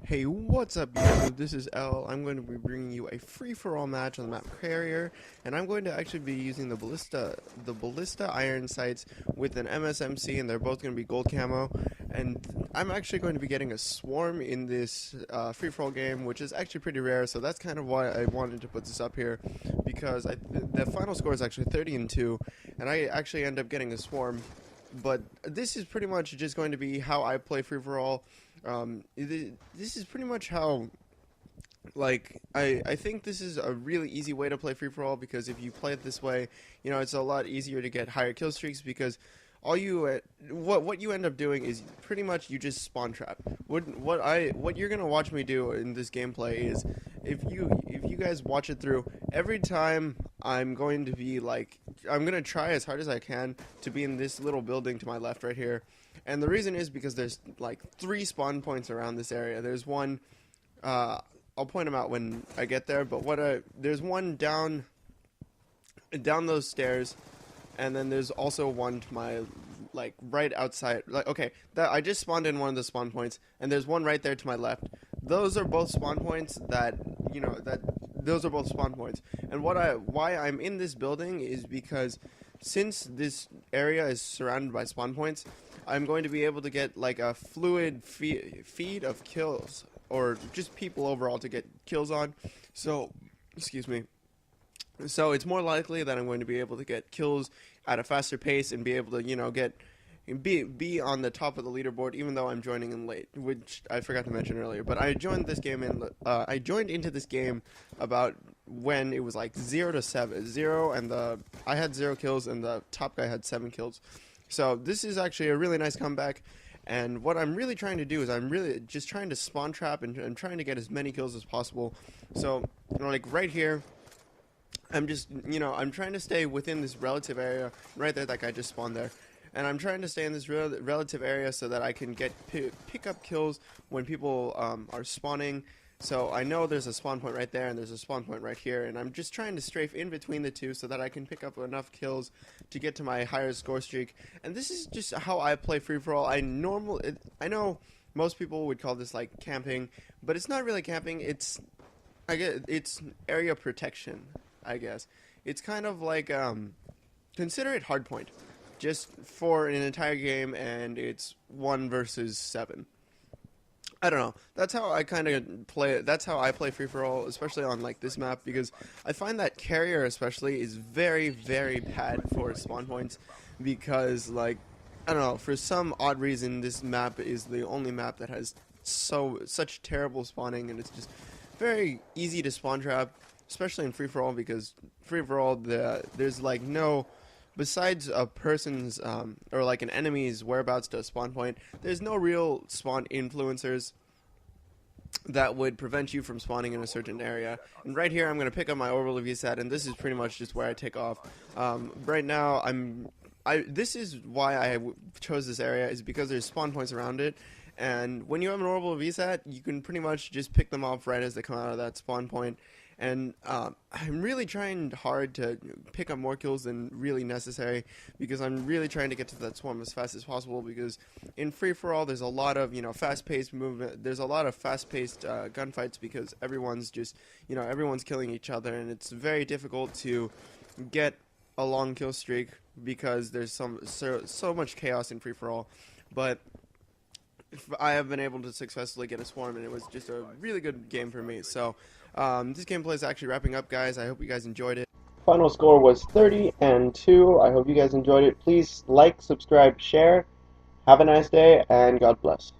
Hey, what's up, YouTube? This is L. I'm going to be bringing you a free-for-all match on the map Carrier, and I'm going to actually be using the ballista iron sights with an MSMC, and they're both going to be gold camo. And I'm actually going to be getting a swarm in this free-for-all game, which is actually pretty rare. So that's kind of why I wanted to put this up here, because the final score is actually 30-2, and I actually end up getting a swarm. But this is pretty much just going to be how I play free-for-all. This is pretty much how, like, I think this is a really easy way to play free-for-all, because if you play it this way, you know, it's a lot easier to get higher kill streaks, because all you what you end up doing is pretty much you just spawn trap. What you're gonna watch me do in this gameplay is, if you guys watch it through, every time I'm going to try as hard as I can to be in this little building to my left right here. And the reason is because there's like 3 spawn points around this area. There's one, I'll point them out when I get there, but there's one down those stairs, and then there's also one to my, like, right outside. Like, okay, I just spawned in one of the spawn points, and there's one right there to my left. Those are both spawn points those are both spawn points. And why I'm in this building is because since this area is surrounded by spawn points, I'm going to be able to get like a fluid feed of kills, or just people overall to get kills on. So, excuse me. So it's more likely that I'm going to be able to get kills at a faster pace and be able to, you know, be on the top of the leaderboard, even though I'm joining in late, which I forgot to mention earlier. But I joined this game I joined into this game about when it was like 0-7, and I had 0 kills, and the top guy had 7 kills. So this is actually a really nice comeback. And what I'm really trying to do is I'm really just trying to spawn trap and trying to get as many kills as possible. So, you know, like right here, I'm just, you know, I'm trying to stay within this relative area. Right there, that guy just spawned there. And I'm trying to stay in this relative area so that I can pick up kills when people are spawning. So I know there's a spawn point right there, and there's a spawn point right here, and I'm just trying to strafe in between the two so that I can pick up enough kills to get to my higher score streak. And this is just how I play free-for-all. I know most people would call this like camping, but it's not really camping. It's area protection, I guess. It's kind of like consider it hardpoint, just for an entire game, and it's 1 versus 7. I don't know. That's how I kind of play. That's how I play free-for-all, especially on like this map, because I find that Carrier especially is very, very bad for spawn points, because, like, I don't know, for some odd reason this map is the only map that has such terrible spawning, and it's just very easy to spawn trap, especially in free-for-all, because free-for-all there's like no, besides a person's or like an enemy's whereabouts to a spawn point, there's no real spawn influencers that would prevent you from spawning in a certain area. And right here I'm going to pick up my orbital VSAT, and this is pretty much just where I take off. Right now this is why I chose this area, is because there's spawn points around it. And when you have an orbital VSAT, you can pretty much just pick them off right as they come out of that spawn point. And I'm really trying hard to pick up more kills than really necessary, because I'm really trying to get to that swarm as fast as possible, because in free-for-all there's a lot of, you know, fast-paced movement. There's a lot of fast-paced gunfights, because everyone's just, you know, everyone's killing each other, and it's very difficult to get a long kill streak because there's so much chaos in free-for-all. But I have been able to successfully get a swarm, and it was just a really good game for me. So this gameplay is actually wrapping up, guys. I hope you guys enjoyed it. Final score was 30-2. I hope you guys enjoyed it. Please like, subscribe, share. Have a nice day, and God bless.